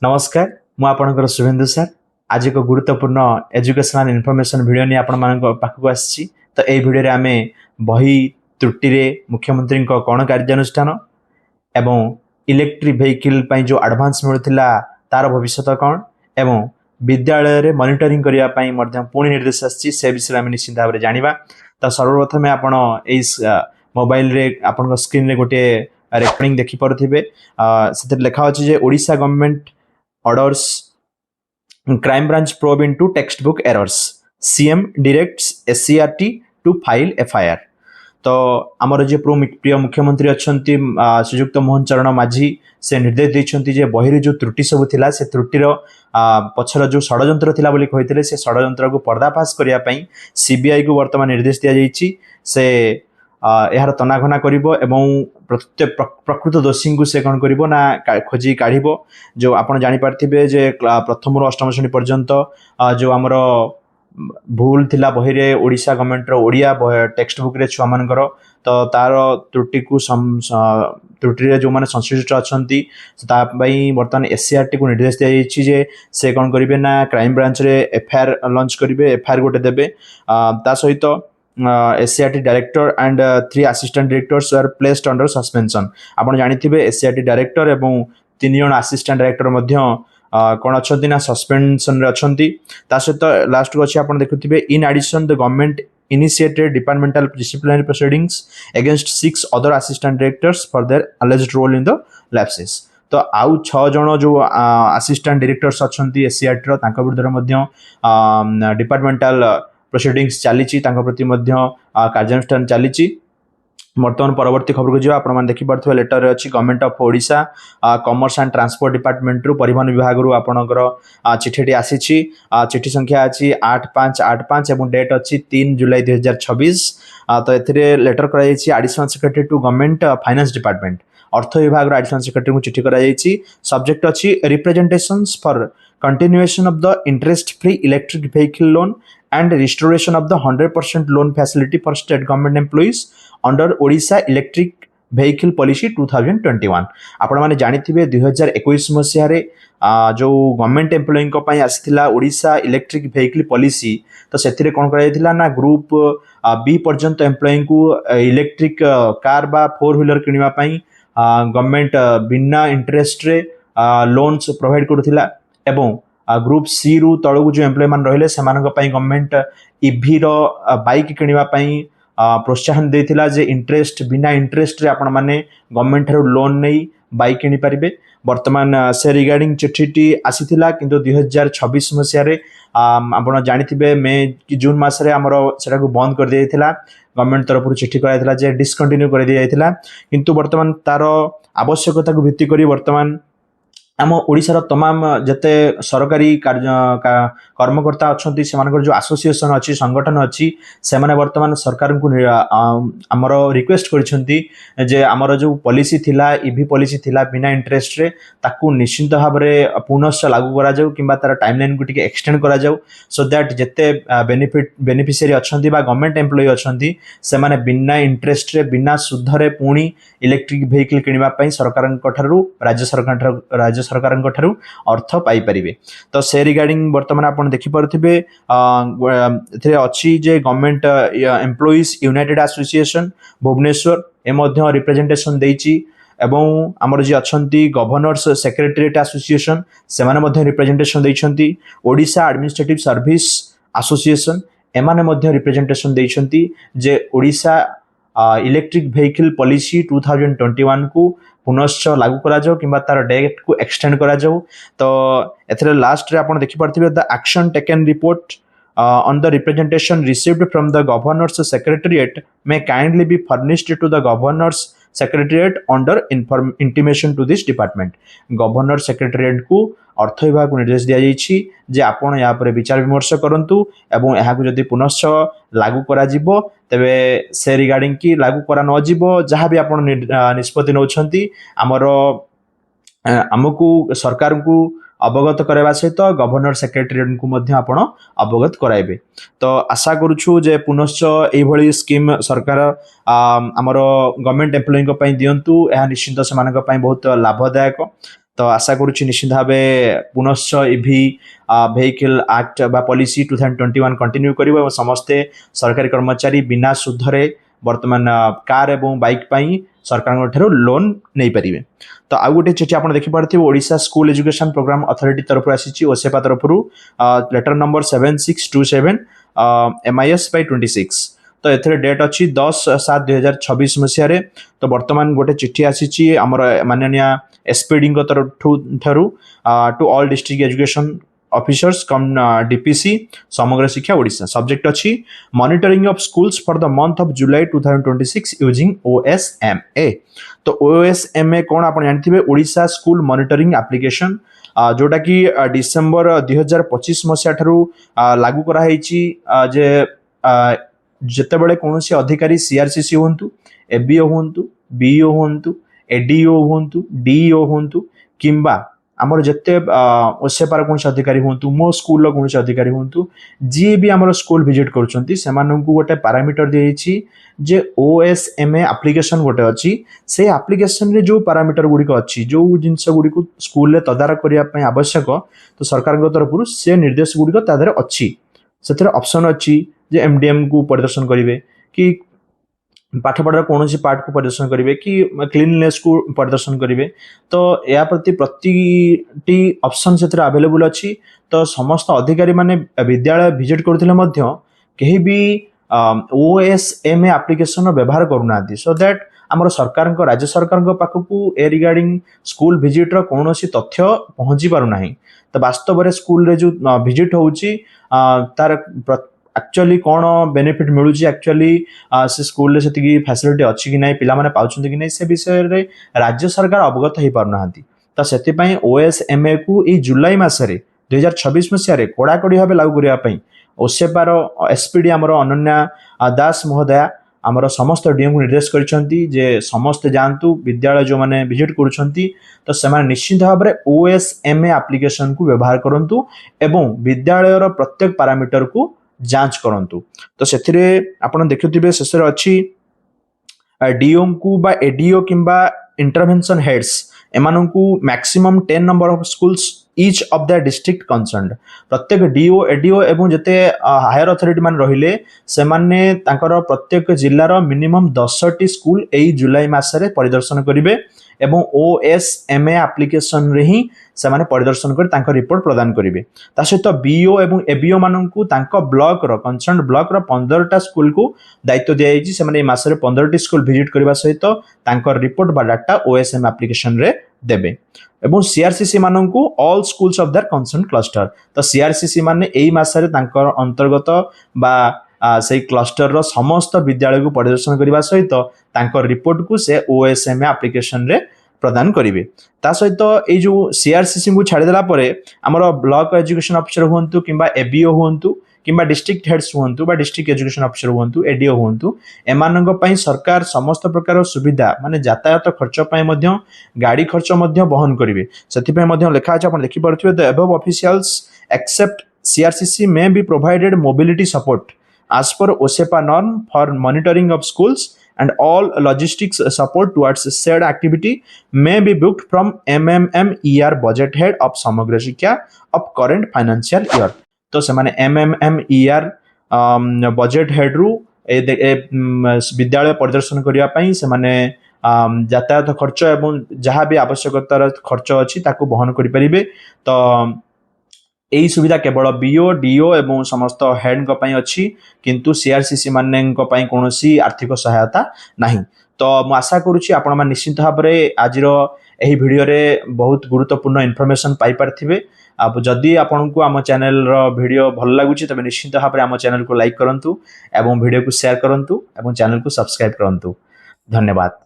नमस्कार मु आपणकर शुभेन्दु सर आज एक गुरुत्वपूर्ण एजुकेशनल इनफॉरमेशन वीडियो नहीं आपण पाखक आसी तो यही वीडियो आम बही त्रुटि मुख्यमंत्री कौन कार्यानुष्ठान एवं इलेक्ट्रिक व्हीकल जो एडवांस मिलूला तार भविष्य कौन एवं विद्यालय मॉनिटरिंग करने पुणी निर्देश आसी से विषय आम निश्चित भाव में जाना। तो सर्वप्रथम आपण मोबाइल रे आपण स्क्रीन रे गोटे रेकर्डिंग देखिपे से लिखा अच्छे Odisha government orders crime branch probe into textbook errors. CM directs SCRT to file FIR. तो आमर जे प्रिय मुख्यमंत्री अच्छी श्रीजुक्त मोहन चरण माझी से निर्देश देते जे बही जो त्रुटि सब थिला से त्रुटिर पछर जो षड्यंत्र थिला बोली कहिथिले से षड्यंत्र को पर्दाफाश करने सीबीआई को वर्तमान निर्देश दिया जाइछि से यार तनाघना करिवो एवं प्रकृत दोषी को से कौन करिवो ना खोजी काढ़िबो। जो आपण जानि पारथिबे जे प्रथम रु अष्टम श्रेणी पर्यंत जो आमर भूल थिला बही रे ओडिशा गवर्नमेंट रो ओडिया टेक्स्ट बुक रे छुआ मानकर तो तार त्रुटि को त्रुटि रे जो माने संश्लिष्ट अछंती वर्तमान एससीआरटी को निर्देश दिया जाइछि जे से कौन करिवे ना क्राइम ब्रांच रे एफआईआर लॉन्च करिवे एफआईआर गोटे देबे ता सहित SCRT director and 3 assistant directors were placed under suspension. आपण जानिथिबे SCRT director एवं 3 जन assistant director मध्य कोन अछंती ना सस्पेंशन रे अछंती। ता सहित लास्ट को अछि आपण देखुथिबे in addition the government initiated departmental disciplinary proceedings against 6 other assistant directors for their alleged role in the lapses. तो आउ 6 जन जो असिस्टेंट डायरेक्टर्स अछंती SCRT रो तांका विरुद्ध मध्य डिपार्टमेंटल प्रोसीडिंग्स चली प्रति कार्यानुष्ठान चली। बर्तमान परवर्ती खबर को आप देखी पार्थिबे लेटर अच्छी government of Odisha commerce and transport department रु परिवहन विभाग रु आपणकर चिठीटी आसी चिठी संख्या अच्छी 8585 एवं डेट अच्छी 3 जुलाई 2026। तो ए लेटर कर additional secretary to government finance department अर्थ विभाग एडिशनल सेक्रेटरी को चिठी कर सब्जेक्ट अच्छी representations for continuation of the interest free electric vehicle loan and restoration of the 100% loan facility for state government employees under Odisha Electric Vehicle Policy 2021। आपण माने जानिथिबे 2021 मसिया रे जो गवर्नमेंट एम्प्लॉई को पई आसीथिला ओडिशा इलेक्ट्रिक व्हीकल पॉलिसी तो सेथिरे कोन करा जायतिला ना ग्रुप बी पर्यंत एम्प्लॉई को इलेक्ट्रिक कार बा 4 व्हीलर किनिबा पई गवर्नमेंट बिना इंटरेस्ट रे लोन्स प्रोवाइड करथिला एवं ग्रुप सी रु तळगु जो एम्प्लॉय मान रहिले सेमानक पई गवर्नमेंट ईवी रो बाइक किनिबा पई प्रोत्साहन देथिला जे इंटरेस्ट बिना इंटरेस्ट रे आपण माने गवर्नमेंट रो लोन नै बाइक किनि परिबे। वर्तमान से रिगार्डिंग चिठीटी आसीथिला किंतु 2026 मसिया रे आपण जानिथिबे मे कि जून मास रे हमरो सेटा को बंद कर दियैथिला गवर्नमेंट तरफ रु चिठी करायथिला जे डिस्कंटिन्यू कर दियैथिला किंतु वर्तमान तारो आवश्यकता को भित्ति करी वर्तमान आम ओडिशार तमाम जते सरकारी कर्मकर्ता अच्छा जो एसोसिएशन अच्छी संगठन अच्छी से वर्तमान सरकार को आमर रिक्वेस्ट कर आमर जो पॉलिसी थिला ईवी पॉलिसी थिला बिना इंटरेस्ट रे ताकू निश्चित भाव में पुनश्च लागू करा जाऊ किंबा तार टाइमलाइन को टिके एक्सटेंड करा जाऊ सो दैट जते बेनिफिशियरी अच्छी गवर्नमेंट एम्प्लॉई अच्छी से माने बिना इंटरेस्ट रे बिना सुध रे पुणी इलेक्ट्रिक व्हीकल किनिबा पई सरकार राज्य सरकार अर्थ पाई परिबे। तो से रिगार्डिंग वर्तमान आपण देखि पारथिबे अच्छी जे government employees united association Bhubaneswar ए मध्य रिप्रेजेंटेशन देइची एवं आमर जी अच्छी गवर्नर्स सेक्रेटरीएट एसोसिएशन से माने मध्य रिप्रेजेंटेशन देइछंती ओडिशा एडमिनिस्ट्रेटिव सर्विस एसोसिएशन एमाने मध्य रिप्रेजेंटेशन देइछंती जे ओडिशा इलेक्ट्रिक व्हीकल पॉलिसी 2021 को पुनश्च लागू करा जाओ किंबा तार डेट को एक्सटेंड करा जाओ। तो एथरे लास्ट रे आपण देखि पारथिबे the action taken report on the representation received from the governor's secretariat may kindly be furnished to the governor's secretariat under intimation to this department। Governor secretariat को अर्थ विभाग को निर्देश दिया जाइछि जे आपण या पर विचार विमर्श करंतु एवं एहा को जदि पुनश्च लागू करा जिवो तबे से रिगार्डिंग की लागू करा न जिवो जहां भी आपण निष्पत्ति नउछंती हमरो हमकु सरकार को अवगत कराइबा सहित गवर्नर सेक्रेटरीएट को मध्य आपण अवगत कराइबे। तो आशा करूछु जे पुनश्च एई भली स्कीम सरकार हमरो गवर्नमेंट एम्प्लॉई को पई दियंतु एहा निश्चित सेमानक पई बहुत लाभदायक। तो आशा करुच्ची निश्चित भाव पुनश्च इभि भेहिकल एक्ट बा पॉलिसी 2021 कंटिन्यू कर समस्ते सरकारी कर्मचारी बिना सुधरे वर्तमान कार एवं बाइक पाई सरकार लोन नहीं पारे। तो आउ गोटे चिठी आप देखिपे Odisha school education programme authority तरफ आसी ओसेपा तरफ लेटर नंबर 7627 MIS/26। तो एथरे डेट अच्छी 10/7/2026 मसीह। तो वर्तमान गोटे चिठी आसी आमर माननीय एसपीडी तरफ to all district education officers cum DPC Samagra Shiksha Odisha. Subject अच्छी monitoring of schools for the month of July 2026 using OSMA। तो OSMA कौन आप जानते ओडिशा स्कूल मॉनिटरिंग एप्लिकेशन जोटा कि डिसेंबर 2025 मसीहा ठारू लागू कराई जे जितेबाला कौन अधिकारी CRCC हूँ ABO हूँ BO हूँ ADO हूँ DEO हूँ किंबा आमर जिते ओसेपार कौन अधिकारी हूँ मो स्कूल कौन अधिकारी हूँ जी भी आम स्कूल विजिट कर गोटे पारामीटर दी जे OSMA एप्लिकेशन गोटे अच्छी से एप्लिकेशन रे जो पारामीटर गुड़िक अच्छी जो जिनस गुड़िक स्कूल तदारख करने आवश्यक तो सरकार तरफ से निर्देश गुड़िक तादर अच्छी से ऑप्शन अच्छी जे MDM को परिदर्शन करेंगे कि पाठपढ़ार कौन पार्ट को परिदर्शन करेंगे कि क्लीननेस को परिदर्शन करेंगे। तो या प्रति ऑप्शन से अवेलेबल अच्छी। तो समस्त अधिकारी माने विद्यालय विजिट करते कहीं भी OSMA एप्लिकेशन व्यवहार करूना। सो दैट आमर सरकार राज्य सरकार पाखक ए रिगार्डिंग स्कूल विजिट कौन तथ्य पहुँची पारना। तो वास्तव में स्कूल रे जो विजिट होची तार एक्चुअली कौन बेनिफिट मिलूँ एक्चुअली से स्कूल से फैसिलिटी अच्छी कि ना पिला माने पाउछन्ति कि नहीं से विषय रे राज्य सरकार अवगत हो पारना। तो से OSMA को ये जुलाई मसरे 2026 मसीह कड़ाकड़ी भाव लागू करने ओसेपार एसपीडी आमर अनन्या दास महोदया आमर समस्त डीएम को निर्देश करछन्ति जे समस्त जानतु विद्यालय जो माने विजिट करुछन्ति तो से निश्चित भाव में OSMA एप्लिकेशन को व्यवहार करंतु एवं विद्यालयर प्रत्येक पारामीटर को जांच करंतु। तो से आपन देखुथिबे शेष अच्छी डीओम को बा एडीओ किंबा इंटरवेंशन हेड्स एमानंकु maximum 10 number of schools each of the district concerned प्रत्येक डीओ एडीओ एवं जते हायर अथॉरिटी मान रहिले से माने तांकर प्रत्येक जिल्लार मिनिमम 10टी स्कूल एई जुलाई मासरे परिदर्शन करिवे एवं OSMA एप्लिकेशन रे ही से माने परिदर्शन कर तांकर रिपोर्ट प्रदान करिवे। ता सहित BO एवं ABO मानंकु तांको ब्लॉक रो कंसर्न ब्लॉक रो 15टा स्कूल को दायित्व दिया जायछि। से माने मासरे 15टी स्कूल विजिट करबा सहित तांकर रिपोर्ट बा डाटा OSMA एप्लिकेशन रे देबे एवं CRCC मानंकु all schools of their concern cluster. तो CRCC माने एई मासरे तांकर अंतर्गत बा से क्लस्टर रो समस्त विद्यालय को परिदर्शन करने सहित तांकर रिपोर्ट को से OSMA एप्लिकेशन रे प्रदान करेंगे। ता सहित ये जो CRCC को छाड़देला आमर ब्लॉक एजुकेशन ऑफिसर हूँ कि ABO हूँ कि डिस्ट्रिक्ट हेड्स हूँ डिस्ट्रिक्ट एजुकेशन ऑफिसर हूँ ADO हूँ एम सरकार समस्त प्रकार सुविधा माने यातायात खर्च गाड़ी खर्च बहन करेंगे। से लिखा अच्छे आप देखिपे the above officials except CRCC may be provided mobility support as per OSEPA norm for monitoring of schools and all logistics support towards said activity may be booked from MMMER budget head of Samagra Shikha of current financial year। तो से माने MMMER budget head रू विद्यालय परिदर्शन करने पाई से माने यातायात खर्च एवं जहाँ भी आवश्यकतार खर्च अच्छी ताकू बहन करि परिबे। तो यही सुविधा केवल BO DO एवं समस्त हेड अच्छी किंतु CRCC माने कौन आर्थिक सहायता नहीं। तो मु आशा करुच्ची आपण मैंने निश्चित भाव में आज यही वीडियो रे बहुत गुरुत्वपूर्ण इनफॉरमेशन पाई पार्थिबे। अब जदि आपन को आम चैनल रो वीडियो भल लागुची तबे निश्चित भाव में आम चैनल को लाइक करंतु एवं वीडियो को शेयर करंतु एवं चैनल को सब्सक्राइब करंतु। धन्यवाद।